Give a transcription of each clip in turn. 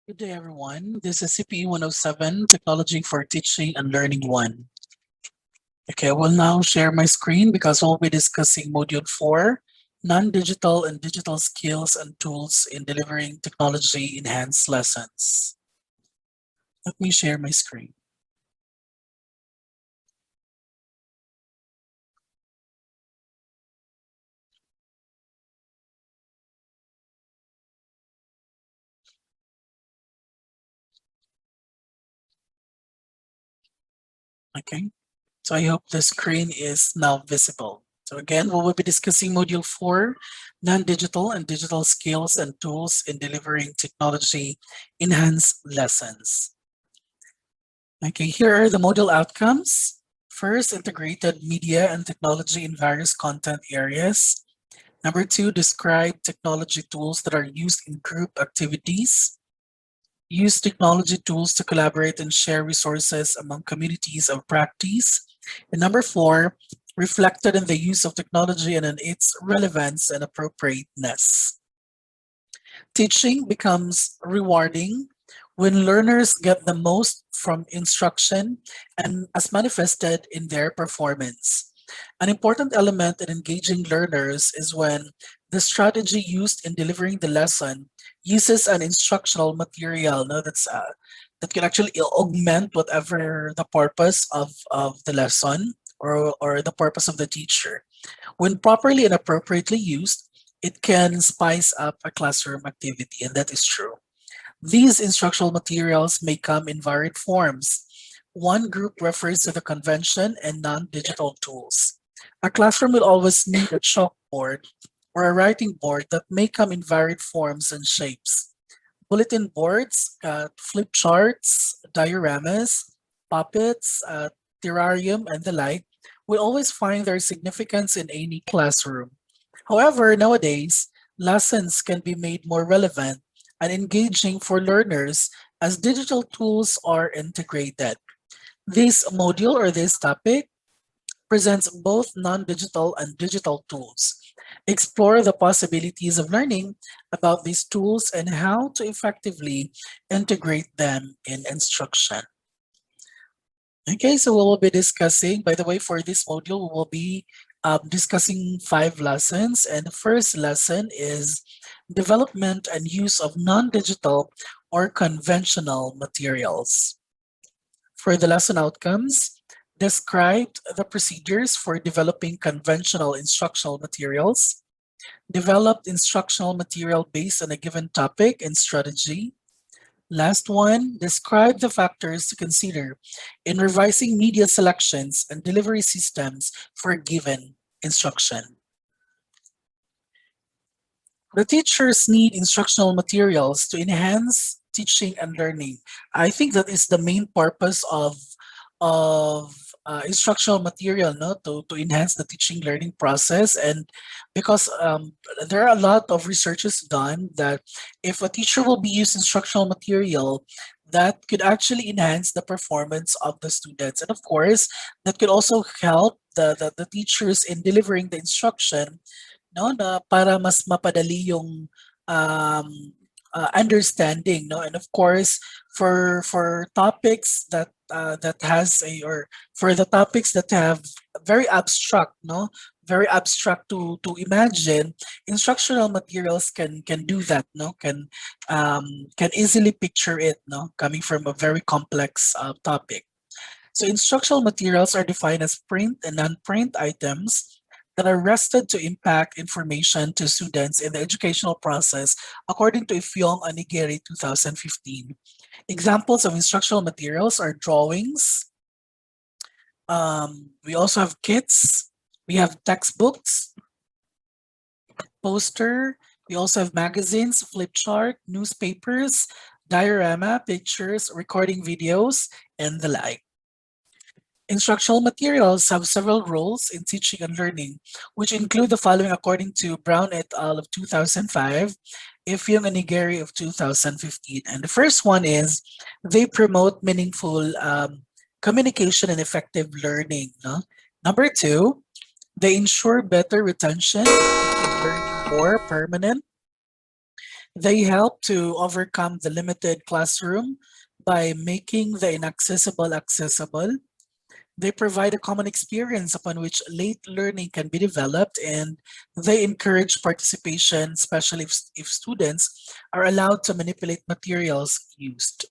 Good day, everyone. This is CPE107, Technology for Teaching and Learning 1. Okay, I will now share my screen because we'll be discussing Module 4, Non-Digital and Digital Skills and Tools in Delivering Technology-Enhanced Lessons. Let me share my screen. Okay, so I hope the screen is now visible. So again, we will be discussing Module 4, Non-Digital and Digital Skills and Tools in Delivering Technology-Enhanced Lessons. Okay, here are the modal outcomes. First, integrated media and technology in various content areas. Number 2, describe technology tools that are used in group activities. Use technology tools to collaborate and share resources among communities of practice. And number 4, reflected in the use of technology and in its relevance and appropriateness. Teaching becomes rewarding when learners get the most from instruction and as manifested in their performance. An important element in engaging learners is when the strategy used in delivering the lesson uses an instructional material that can actually augment whatever the purpose of the lesson or the purpose of the teacher. When properly and appropriately used, it can spice up a classroom activity, and that is true. These instructional materials may come in varied forms. One group refers to the convention and non-digital tools. A classroom will always need a chalkboard or a writing board that may come in varied forms and shapes. Bulletin boards, flip charts, dioramas, puppets, terrarium, and the like will always find their significance in any classroom. However, nowadays, lessons can be made more relevant and engaging for learners as digital tools are integrated. This module or this topic presents both non-digital and digital tools. Explore the possibilities of learning about these tools and how to effectively integrate them in instruction. Okay, so we will be discussing, by the way, for this module, we will be discussing 5 lessons. And the first lesson is development and use of non-digital or conventional materials. For the lesson outcomes, describe the procedures for developing conventional instructional materials, developed instructional material based on a given topic and strategy. Last one, describe the factors to consider in revising media selections and delivery systems for a given instruction. The teachers need instructional materials to enhance teaching and learning. I think that is the main purpose of instructional material, no, to enhance the teaching learning process. And because there are a lot of researches done that if a teacher will be used instructional material, that could actually enhance the performance of the students. And of course, that could also help the teachers in delivering the instruction, no, na para mas mapadali yung um, understanding, no, and of course for topics that has a or for the topics that have very abstract, no, very abstract to imagine, instructional materials can do that, no, can easily picture it, no, coming from a very complex topic. So instructional materials are defined as print and non-print items that are rested to impact information to students in the educational process according to Ifyong Onigiri 2015. Examples of instructional materials are drawings. We also have kits. We have textbooks, poster. We also have magazines, flip chart, newspapers, diorama, pictures, recording videos, and the like. Instructional materials have several roles in teaching and learning, which include the following according to Brown et al. Of 2005, Ifyong and Nigeri of 2015. And the first one is they promote meaningful communication and effective learning. No? Number 2, they ensure better retention, making learning more permanent. They help to overcome the limited classroom by making the inaccessible accessible. They provide a common experience upon which late learning can be developed, and they encourage participation, especially if students are allowed to manipulate materials used.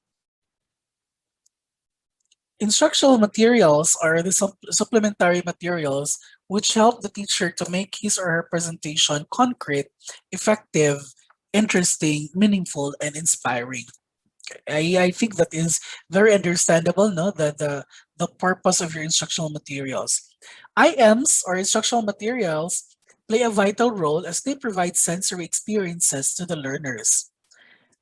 Instructional materials are the supplementary materials which help the teacher to make his or her presentation concrete, effective, interesting, meaningful, and inspiring. I think that is very understandable, no? The purpose of your instructional materials. IMs or instructional materials play a vital role as they provide sensory experiences to the learners.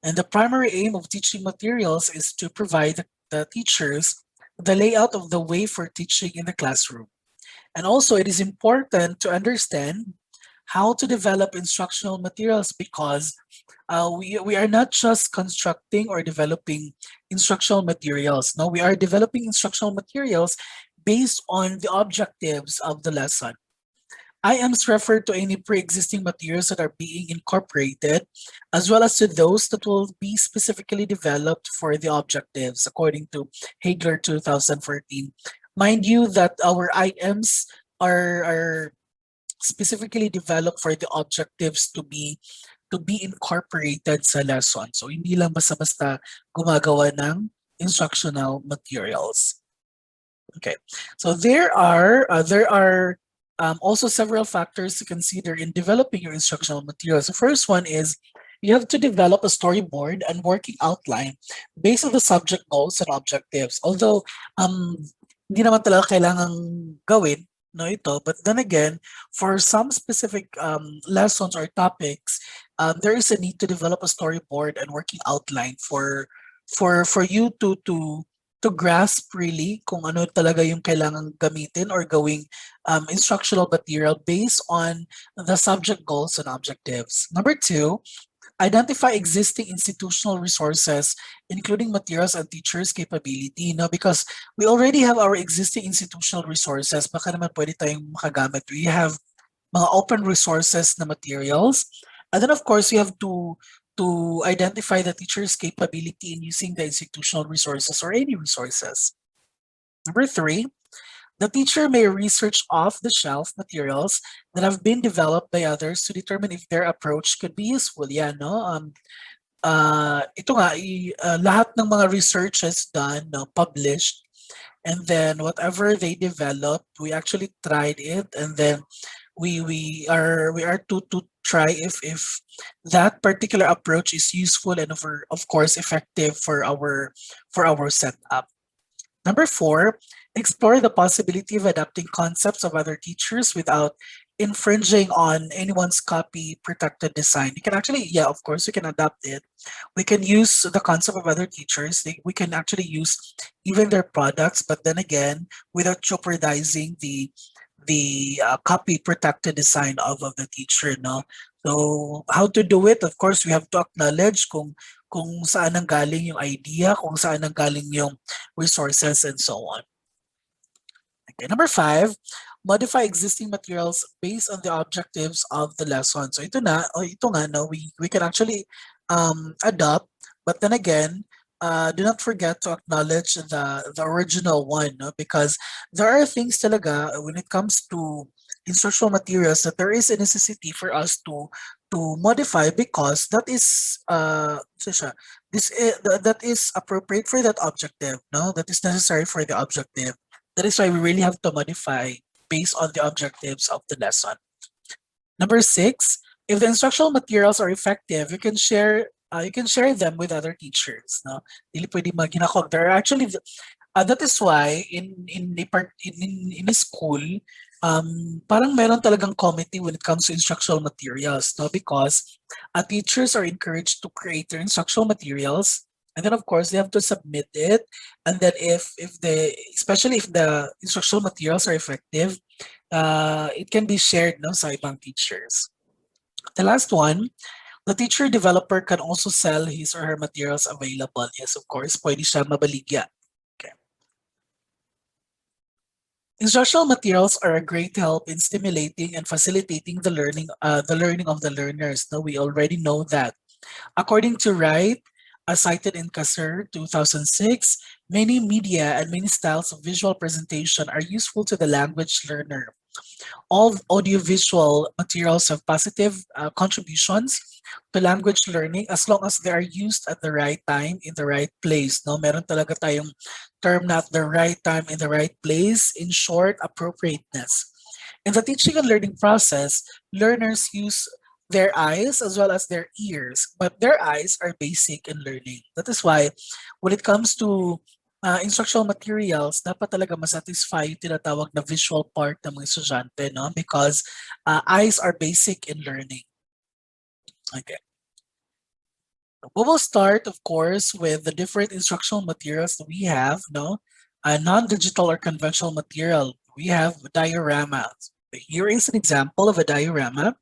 And the primary aim of teaching materials is to provide the teachers the layout of the way for teaching in the classroom. And also, it is important to understand how to develop instructional materials because we are not just constructing or developing instructional materials. No, we are developing instructional materials based on the objectives of the lesson. IMs refer to any pre-existing materials that are being incorporated, as well as to those that will be specifically developed for the objectives, according to Hagler 2014. Mind you that our IMs are specifically developed for the objectives to be incorporated sa lesson. So hindi lang basta-basta gumagawa ng instructional materials. Okay, so there are also several factors to consider in developing your instructional materials. The first one is you have to develop a storyboard and working outline based on the subject goals and objectives. Although hindi naman talaga kailangang gawin no ito, but then again, for some specific lessons or topics, there is a need to develop a storyboard and working outline for you to grasp really kung ano talaga yung kailangang gamitin or gawing instructional material based on the subject goals and objectives. Number two, identify existing institutional resources, including materials and teachers' capability. No? Because we already have our existing institutional resources, baka naman pwede tayong makagamit. We have mga open resources na materials. And then of course, we have to identify the teacher's capability in using the institutional resources or any resources. Number three, the teacher may research off-the-shelf materials that have been developed by others to determine if their approach could be useful. Yeah, no? Ito nga, lahat ng mga researches done, no, published, and then whatever they developed, we actually tried it, and then we are to try if that particular approach is useful and of course effective for our setup. Number four, explore the possibility of adapting concepts of other teachers without infringing on anyone's copy protected design. You can actually, yeah, of course, we can adapt it. We can use the concept of other teachers. We can actually use even their products, but then again, without jeopardizing the copy protected design of the teacher, no? So how to do it? Of course, we have to acknowledge kung saan ang galing yung idea, kung saan ang galing yung resources, and so on. Okay, number five, modify existing materials based on the objectives of the lesson. So ito nga, no, we can actually adopt, but then again, do not forget to acknowledge the original one, no? Because there are things talaga when it comes to instructional materials that there is a necessity for us to modify because that is that is appropriate for that objective, no? That is necessary for the objective. That is why we really have to modify based on the objectives of the lesson. Number six, if the instructional materials are effective, you can share them with other teachers. No, dili pwede maghinakog. There are actually that is why in a school, parang meron talagang committee when it comes to instructional materials. No, because teachers are encouraged to create their instructional materials. And then of course they have to submit it. And then especially if the instructional materials are effective, it can be shared no, sa ibang teachers. The last one, the teacher developer can also sell his or her materials available. Yes, of course, pwede siya mabaligya. Okay. Instructional materials are a great help in stimulating and facilitating the learning of the learners. No, we already know that. According to Wright, as cited in Kasser 2006, many media and many styles of visual presentation are useful to the language learner. All audiovisual materials have positive contributions to language learning as long as they are used at the right time in the right place. No, meron talaga tayong term na at the right time in the right place. In short, appropriateness. In the teaching and learning process, learners use their eyes as well as their ears, but their eyes are basic in learning. That is why when it comes to instructional materials, dapat talaga masatisfy yung tinatawag na visual part ng mga estudyante, no? Because eyes are basic in learning. Okay. We will start, of course, with the different instructional materials that we have, no? Non-digital or conventional material. We have dioramas. Here is an example of a diorama.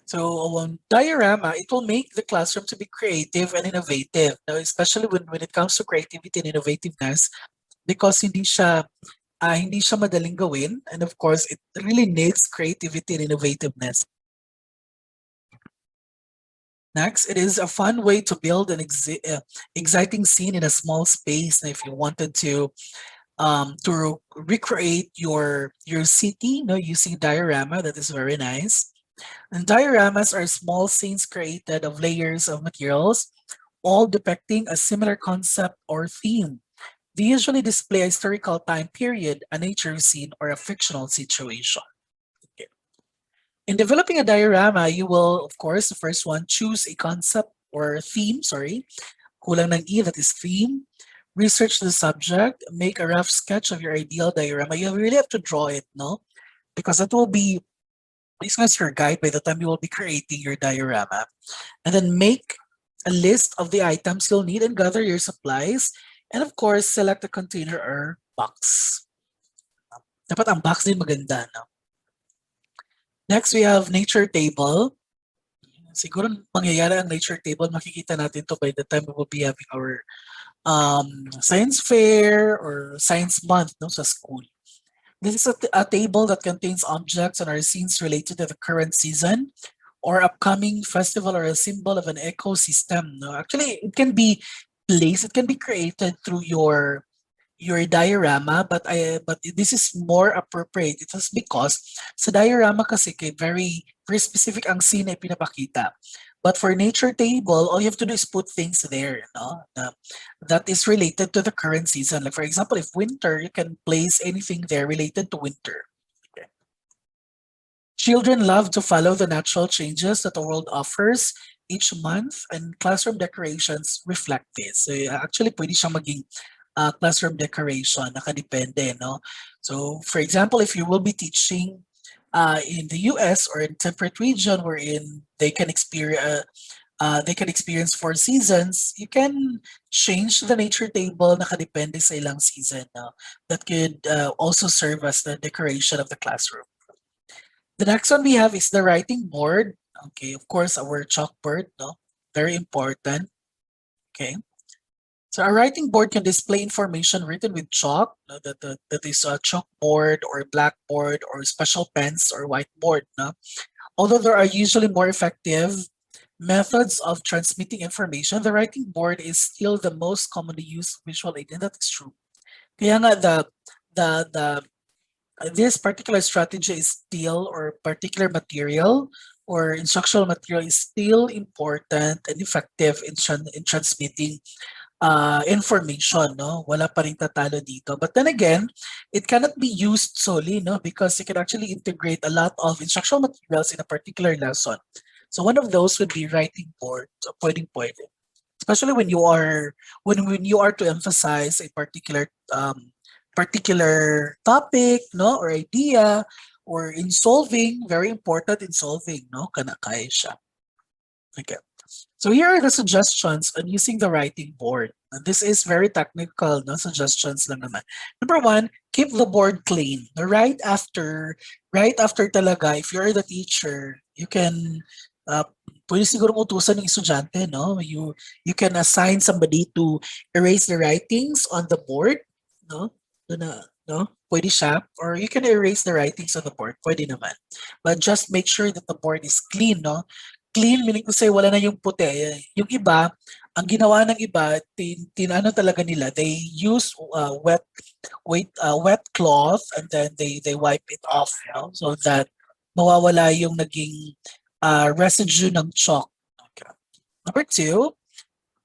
So diorama, it will make the classroom to be creative and innovative. Now, especially when it comes to creativity and innovativeness, because hindi siya madaling gawin, and of course, it really needs creativity and innovativeness. Next, it is a fun way to build an exciting scene in a small space. And if you wanted to recreate your city, using diorama, that is very nice. And dioramas are small scenes created of layers of materials, all depicting a similar concept or theme. They usually display a historical time period, a nature scene, or a fictional situation. Okay. In developing a diorama, you will, of course, the first one, choose a concept or theme, kulang ng E, that is theme. Research the subject, make a rough sketch of your ideal diorama. You really have to draw it, no? Because that will be this is your guide by the time you will be creating your diorama. And then make a list of the items you'll need and gather your supplies. And of course, select a container or box. Dapat ang box din maganda, no? Next, we have nature table. Siguro mangyayari ang nature table, makikita natin to by the time we will be having our science fair or science month, no, sa school. This is a table that contains objects and are scenes related to the current season or upcoming festival or a symbol of an ecosystem. No? Actually, it can be placed, it can be created through your diorama, but this is more appropriate. It is because sa diorama kasi very very specific ang scene na pinapakita. But for nature table, all you have to do is put things there, no? That is related to the current season. Like for example, if winter, you can place anything there related to winter. Okay. Children love to follow the natural changes that the world offers each month, and classroom decorations reflect this. So actually, pwede siyang maging classroom decoration, nakadepende, no? So for example, if you will be teaching in the US or in temperate region wherein they can experience 4 seasons, you can change the nature table nakadepende sa ilang season. No? That could also serve as the decoration of the classroom. The next one we have is the writing board. Okay, of course, our chalkboard, no? Very important. Okay. So a writing board can display information written with chalk, no? that is a chalkboard or blackboard or special pens or whiteboard. No? Although there are usually more effective methods of transmitting information, the writing board is still the most commonly used visual aid, and that is true. Kaya nga the this particular strategy is still, or particular material or instructional material is still important and effective in transmitting information, no? Wala pa rin tatalo dito. But then again, it cannot be used solely, no? Because you can actually integrate a lot of instructional materials in a particular lesson. So one of those would be writing board, so pwedeng-pwede. Especially when you are to emphasize a particular topic, no, or idea, or in solving, very important in solving, no, kanakaya siya. Okay. So here are the suggestions on using the writing board. And this is very technical, no, suggestions lang naman. Number 1, keep the board clean. Right after talaga, if you're the teacher, you can pwede siguro utusan ng estudyante, no? You can assign somebody to erase the writings on the board, no? No? Pwede siya. Or you can erase the writings on the board. Pwede naman. But just make sure that the board is clean, no? Clean meaning to say wala na yung puti. Yung iba, ang ginawa ng iba, tinano talaga nila, they use wet cloth and then they wipe it off, so that mawawala yung naging residue ng chalk. Okay. Number two,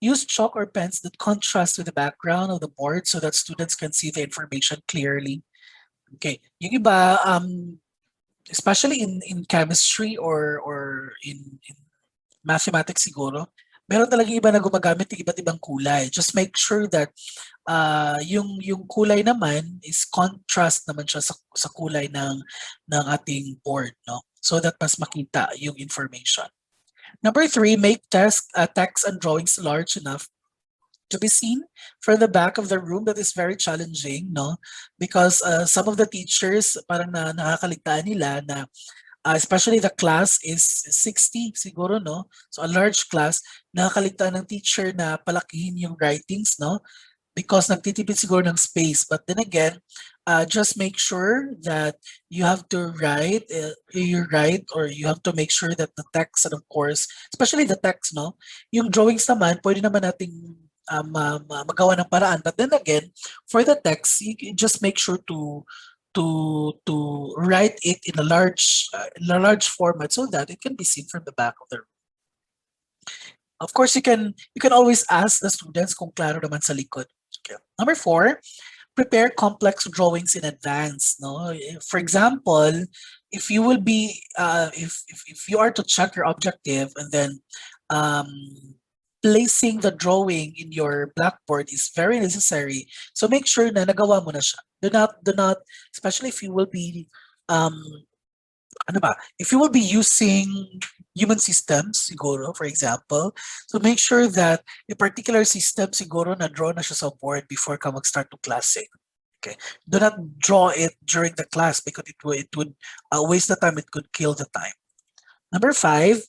use chalk or pens that contrast with the background of the board so that students can see the information clearly. Okay. Yung iba, especially in chemistry or in mathematics siguro, meron talagang iba na gumagamit ng iba't ibang kulay. Just make sure that yung kulay naman is contrast naman siya sa kulay ng ating board, no? So that mas makita yung information. Number three, make text and drawings large enough to be seen from the back of the room. That is very challenging, no? Because some of the teachers parang nakakaligtaan nila na especially the class is 60 siguro, no? So a large class, nakakaligtaan ng teacher na palakihin yung writings, no? Because nagtitipid siguro ng space. But then again, just make sure that you have to write, or you have to make sure that the text, and of course, especially the text, no? Yung drawings naman, pwede naman nating magawa ng paraan. But then again, for the text, you just make sure to write it in a large format so that it can be seen from the back of the room. Of course, you can always ask the students kung klaro naman sa likod. Okay. Number four, prepare complex drawings in advance. No, for example, if you will be if you are to check your objective and then placing the drawing in your blackboard is very necessary. So make sure na nagawa mo na siya. Do not, especially if you will be if you will be using human systems, siguro, for example, so make sure that a particular system siguro na draw na siya sa board before ka mag-start to class. Okay. Do not draw it during the class because it would waste the time. It could kill the time. Number five,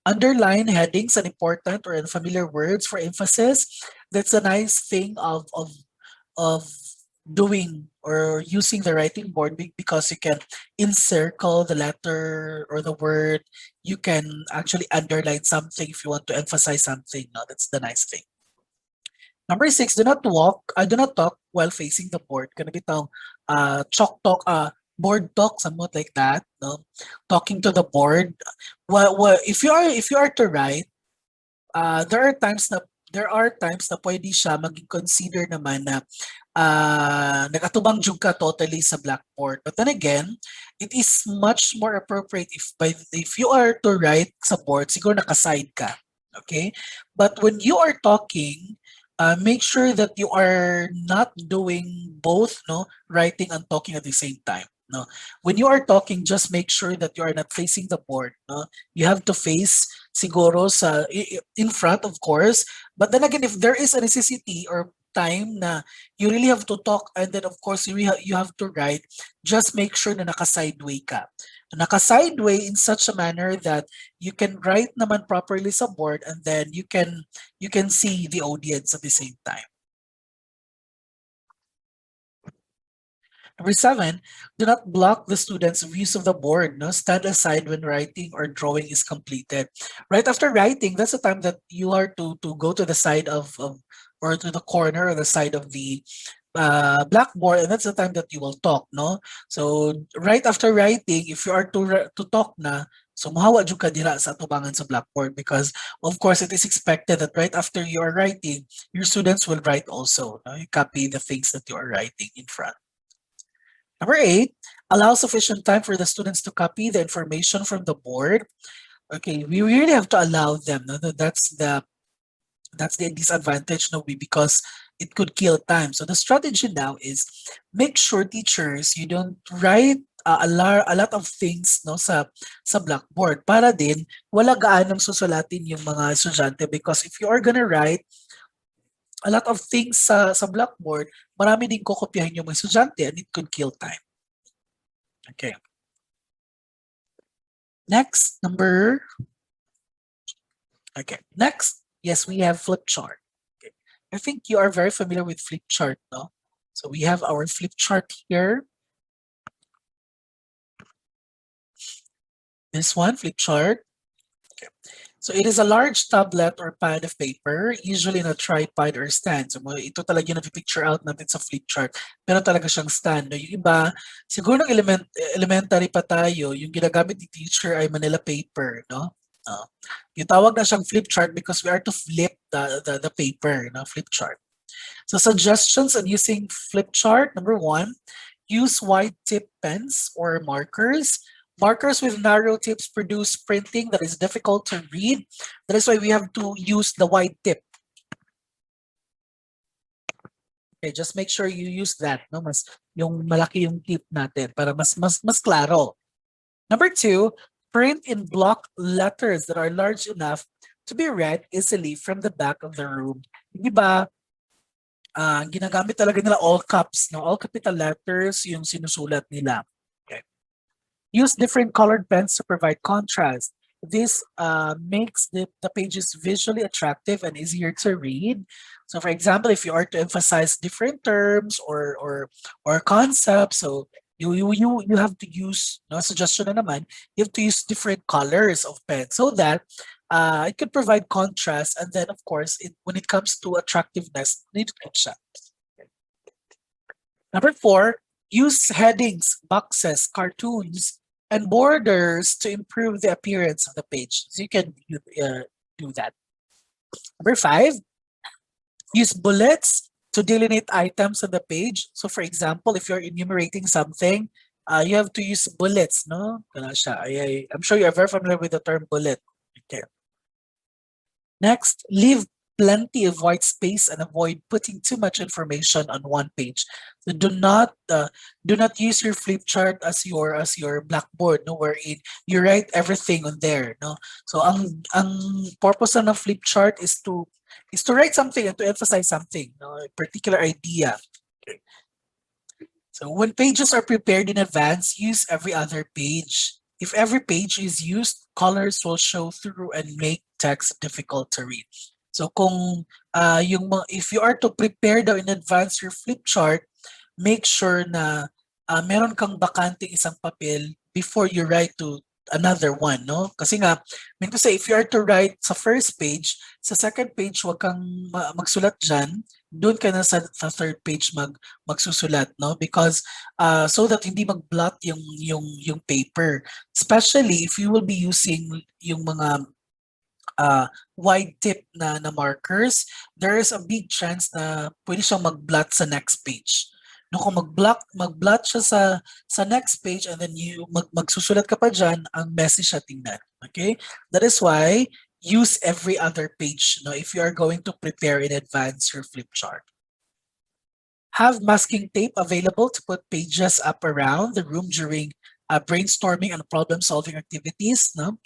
underline headings and important or unfamiliar words for emphasis. That's a nice thing of doing or using the writing board because you can encircle the letter or the word. You can actually underline something if you want to emphasize something. No, that's the nice thing. Number six, do not talk while facing the board. Gonna be chalk talk, board talk, somewhat like that. No, talking to the board. Well, if you are to write, there are times na pwede siya maging consider naman na nagatubang jud ka totally sa blackboard. But then again, it is much more appropriate if you are to write sa board, siguro nakaside ka. Okay? But when you are talking, make sure that you are not doing both, no, writing and talking at the same time. No, when you are talking, just make sure that you are not facing the board. No, you have to face siguro in front, of course. But then again, if there is a necessity or time na you really have to talk, and then of course you have to write, just make sure na naka-sideway ka. Naka-sideway in such a manner that you can write naman properly sa board, and then you can see the audience at the same time. Number seven, do not block the students' views of the board. No, stand aside when writing or drawing is completed. Right after writing, that's the time that you are to go to the side of or to the corner or the side of the blackboard, and that's the time that you will talk. No, so right after writing, if you are to talk na, so mahawa jud ka dira sa atubangan sa blackboard because of course it is expected that right after you are writing, your students will write also. No? You copy the things that you are writing in front. Number eight, allow sufficient time for the students to copy the information from the board. Okay, we really have to allow them. No? That's the disadvantage, no, because it could kill time. So the strategy now is make sure teachers, you don't write a lot of things, no, sa blackboard para din wala gaanong susulatin yung mga estudyante, because if you are gonna write a lot of things sa blackboard, marami din kokopyahin yung mga estudyante and it could kill time. Okay. Next, next, yes, we have flip chart. Okay. I think you are very familiar with flip chart, no? So we have our flip chart here. This one, flip chart. Okay. So it is a large tablet or pad of paper, usually in a tripod or stand. So ito talaga yung na-picture out natin sa flip chart. Pero talaga siyang stand. No? Yung iba, siguro ng elementary pa tayo, yung ginagamit ni teacher ay Manila paper. No? Yung tawag na siyang flip chart because we are to flip the paper, no? Flip chart. So suggestions on using flip chart. Number one, use wide tip pens or markers. Markers with narrow tips produce printing that is difficult to read. That is why we have to use the wide tip. Okay, just make sure you use that, no? Mas yung malaki yung tip natin para mas klaro. Number two, print in block letters that are large enough to be read easily from the back of the room. Di ba, ginagamit talaga nila all caps, no? All capital letters yung sinusulat nila. Okay. Use different colored pens to provide contrast. This makes the pages visually attractive and easier to read. So for example, if you are to emphasize different terms or concepts, so you have to use, no, suggestion na naman, you have to use different colors of pen so that it could provide contrast, and then of course when it comes to attractiveness, need to siya. Number four, use headings, boxes, cartoons, and borders to improve the appearance of the page. So you can do that. Number five, use bullets to delineate items on the page. So for example, if you're enumerating something, you have to use bullets, no? I'm sure you're very familiar with the term bullet. Okay. Next, leave plenty of white space and avoid putting too much information on one page. So do not use your flip chart as your blackboard, no, wherein you write everything on there, no. So ang purpose ng flip chart is to write something and to emphasize something, no, a particular idea. Okay. So when pages are prepared in advance, use every other page. If every page is used, colors will show through and make text difficult to read. So kung if you are to prepare daw in advance your flip chart, make sure na meron kang bakanteng isang papel before you write to another one, no? Kasi nga, mean to say, if you are to write sa first page, sa second page, wag kang magsulat dyan, doon ka na sa third page magsusulat, no? Because so that hindi mag-blot yung paper. Especially if you will be using yung mga wide tip na markers, there is a big chance na pwede siyang mag-blot sa next page. No, kung mag-blot siya sa next page and then magsusulat ka pa dyan, ang messy siya tingnan. Okay? That is why use every other page, no, if you are going to prepare in advance your flip chart. Have masking tape available to put pages up around the room during brainstorming and problem-solving activities. No?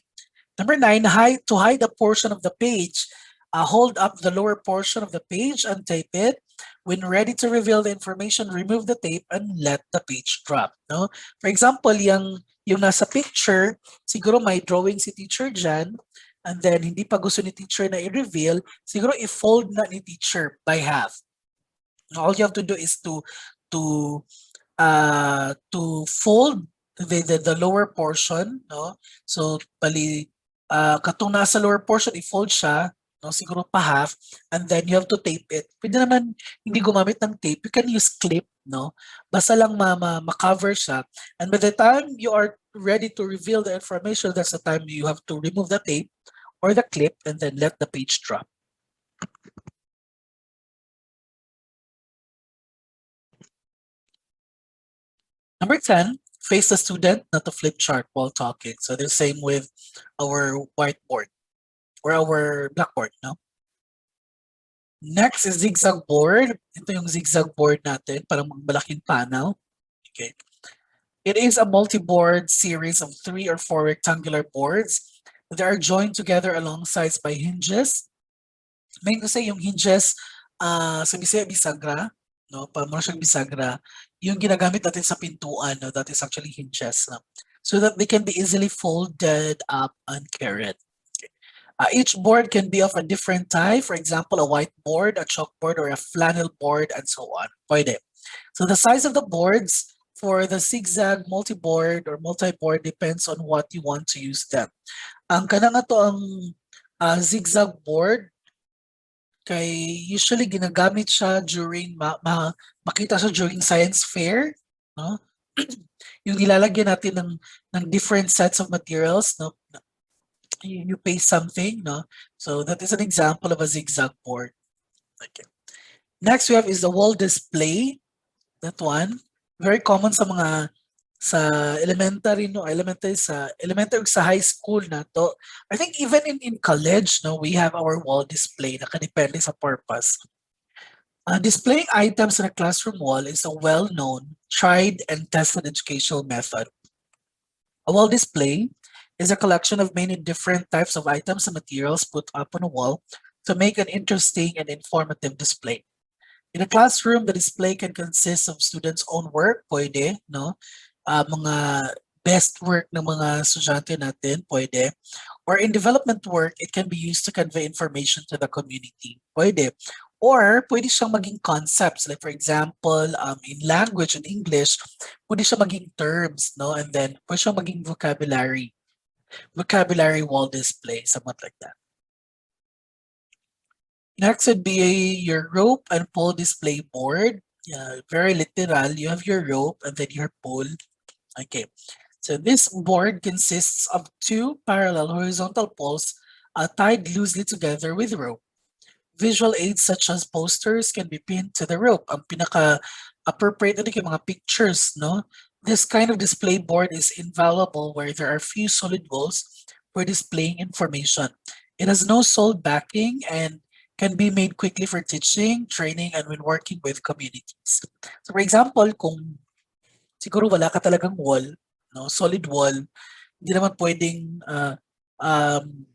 Number 9, to hide a portion of the page, hold up the lower portion of the page and tape it. When ready to reveal the information, remove the tape and let the page drop. No? For example, yung nasa picture, siguro may drawing si teacher dyan, and then hindi pa gusto ni teacher na i-reveal, siguro i-fold na ni teacher by half. All you have to do is to fold the lower portion, no? So katong nasa lower portion, i-fold siya, no? Siguro pa half, and then you have to tape it. Pwede naman hindi gumamit ng tape, you can use clip, no? Basta lang ma-cover siya. And by the time you are ready to reveal the information, that's the time you have to remove the tape or the clip and then let the page drop. Number 10, face the student, not the flip chart while talking. So the same with our whiteboard or our blackboard, no? Next is Zig Zag Board. Ito yung Zig Zag Board natin, parang malaking panel. Okay. It is a multi-board series of 3 or 4 rectangular boards. They are joined together alongside by hinges. May kasi yung hinges sa Bisaya bisagra, no? Para siyang bisagra, yung ginagamit natin sa pintuan, no? That is actually hinges, no? So that they can be easily folded up and carried. Okay. Each board can be of a different type, for example, a whiteboard, a chalkboard, or a flannel board, and so on. Pwede. So the size of the boards for the zigzag multi-board or multi-board depends on what you want to use them. Ang kanang ato ang Zig Zag Board, kay usually ginagamit siya during makita siya during science fair, no? Yung nilalagyan natin ng different sets of materials, no? You pay something, no? So that is an example of a zigzag board. Okay. Next we have is the wall display. That one, very common sa elementary, no, elementary sa high school na to. I think even in college, no, we have our wall display, nakadepende sa purpose. Displaying items on a classroom wall is a well-known, tried and tested educational method. A wall display is a collection of many different types of items and materials put up on a wall to make an interesting and informative display. In a classroom, the display can consist of students' own work, pwede, no? Mga best work ng mga estudyante natin, pwede. Or in development work, it can be used to convey information to the community, pwede. Or pwede siyang maging concepts, like for example, in language, in English, pwede siya maging terms, no? And then pwede siyang maging vocabulary wall display, somewhat like that. Next would be your rope and pole display board. Yeah, very literal. You have your rope and then your pole. Okay. So this board consists of two parallel horizontal poles tied loosely together with rope. Visual aids such as posters can be pinned to the rope. Ang pinaka-appropriate na yung mga pictures, no? This kind of display board is invaluable where there are few solid walls for displaying information. It has no solid backing and can be made quickly for teaching, training, and when working with communities. So for example, kung siguro wala ka talagang wall, no, solid wall, hindi naman pwedeng um,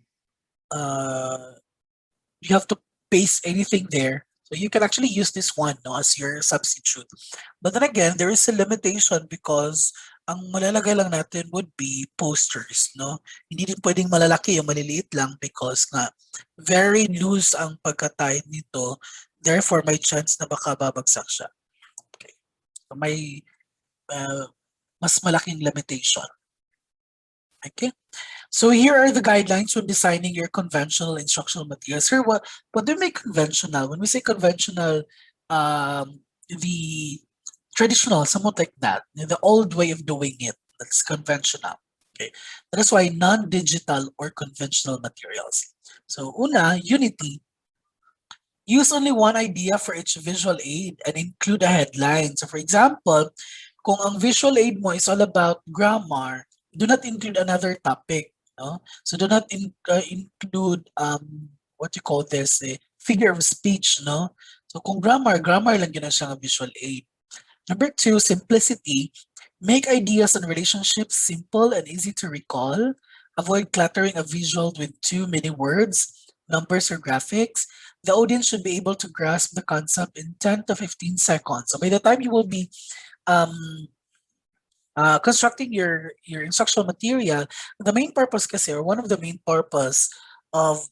you have to paste anything there. So you can actually use this one, no, as your substitute. But then again, there is a limitation because ang malalagay lang natin would be posters, no? Hindi din pwedeng malalaki, yung maliliit lang because nga very loose ang pagka-tie nito. Therefore, may chance na baka babagsak siya. Okay. So may mas malaking limitation. Okay. So here are the guidelines when designing your conventional instructional materials. Here, what do we make conventional? When we say conventional, the traditional, somewhat like that, the old way of doing it, that's conventional. Okay, that is why non-digital or conventional materials. So una, unity. Use only one idea for each visual aid and include a headline. So for example, kung ang visual aid mo is all about grammar, do not include another topic. No? So do not include what you call this, figure of speech. No? So kung grammar lang yun ang siyang visual aid. Number two, simplicity. Make ideas and relationships simple and easy to recall. Avoid cluttering a visual with too many words, numbers, or graphics. The audience should be able to grasp the concept in 10 to 15 seconds. So by the time you will be constructing your instructional material, the main purpose kasi, or one of the main purpose of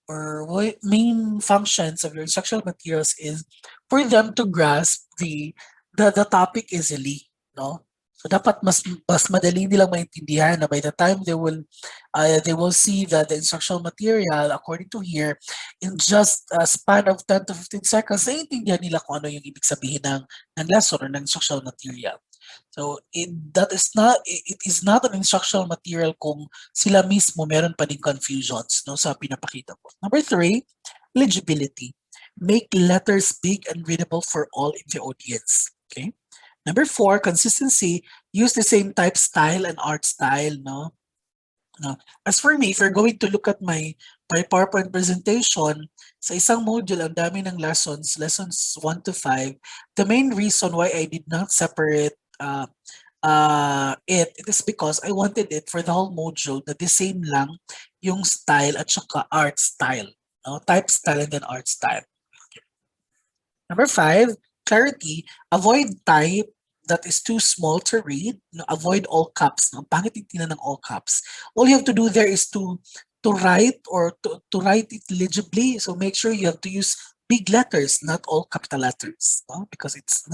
or main functions of your instructional materials is for them to grasp the topic easily, no? So dapat mas madali nilang maintindihan na by the time they will see the instructional material according to here in just a span of 10 to 15 seconds, naiintindihan nila kung ano yung ibig sabihin ng lesson or ng instructional material. So it is not an instructional material kung sila mismo meron pa ding confusions, no, sa pinapakita ko. Number three, legibility. Make letters big and readable for all in the audience. Okay. Number four, consistency. Use the same type, style, and art style. No. As for me, if you're going to look at my PowerPoint presentation, sa isang module, ang dami ng lessons 1 to 5. The main reason why I did not separate it is because I wanted it for the whole module na the same lang yung style at saka art style. No? Type style and then art style. Number 5, clarity. Avoid type that is too small to read. No, avoid all caps. No? Pangit yung tingnan ng all caps. All you have to do there is to write or to write it legibly. So make sure you have to use big letters, not all capital letters, no? Because it's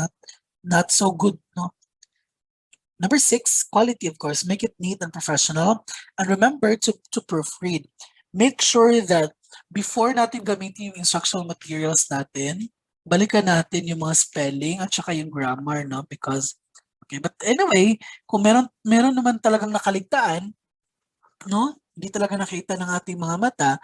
not so good. No? Number 6, quality, of course. Make it neat and professional. And remember to proofread. make sure that before natin gamitin yung instructional materials natin, balikan natin yung mga spelling at saka yung grammar, no? Because, okay, but anyway, kung meron naman talagang nakaligtaan, no? Hindi talaga nakita ng ating mga mata.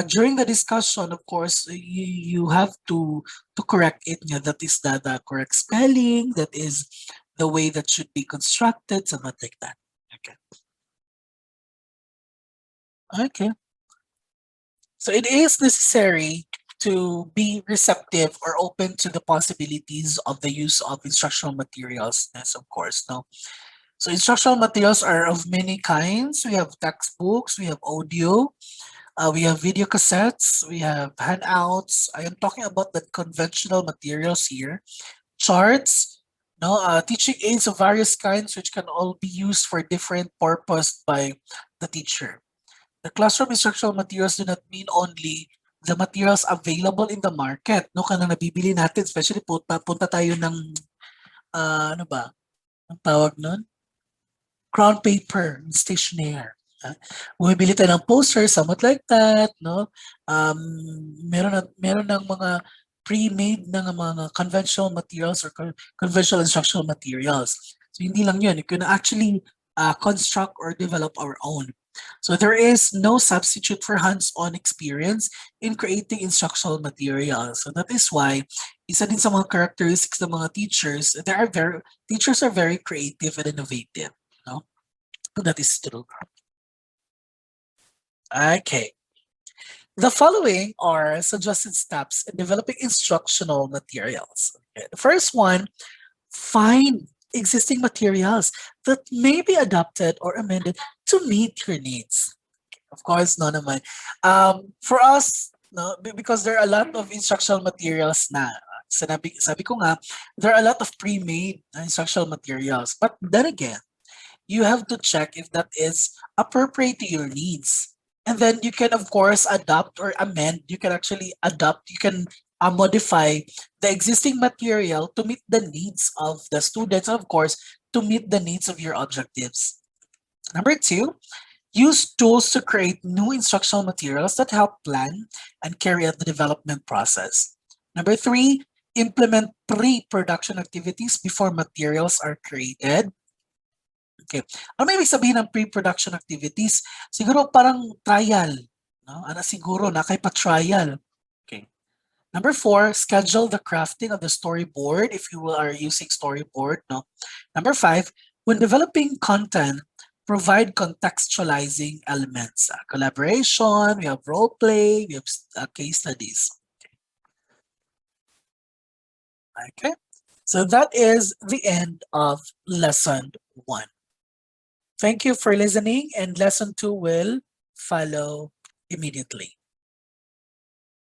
During the discussion, of course, you have to correct it. Yeah, that is the correct spelling. That is the way that should be constructed, something like that. Okay. Okay. So it is necessary to be receptive or open to the possibilities of the use of instructional materials. Yes, of course. No. So instructional materials are of many kinds. We have textbooks, we have audio, we have video cassettes, we have handouts. I am talking about the conventional materials here. Charts, no, teaching aids of various kinds which can all be used for different purpose by the teacher. The classroom instructional materials do not mean only the materials available in the market, no, kanang nabibili natin, especially punta tayo ng, ano ba, ang tawag nun? Crown paper, stationery. Bumibili tayo ng poster, somewhat like that, no? Meron ng mga pre-made ng mga conventional materials or conventional instructional materials. So hindi lang yun, you can actually construct or develop our own. So there is no substitute for hands-on experience in creating instructional materials. So that is why isa din sa mga characteristics ng mga teachers, teachers are very creative and innovative. No? That is true. Okay. The following are suggested steps in developing instructional materials. Okay. The first one, find existing materials that may be adapted or amended to meet your needs. Of course, no naman. For us, no, because there are a lot of instructional materials na. Sabi ko nga, there are a lot of pre-made instructional materials. But then again, you have to check if that is appropriate to your needs. And then you can, of course, adapt or amend. You can actually adapt, you can modify the existing material to meet the needs of the students, and of course, to meet the needs of your objectives. Number two, use tools to create new instructional materials that help plan and carry out the development process. Number three, implement pre-production activities before materials are created. Okay. Ano ibig sabihin ng pre-production activities? Siguro parang trial. No? Ano siguro na kay pa-trial. Okay. Number four, schedule the crafting of the storyboard if you are using storyboard. No? Number five, when developing content, provide contextualizing elements. Collaboration, we have role play, we have case studies. Okay. So that is the end of lesson 1. Thank you for listening, and lesson 2 will follow immediately.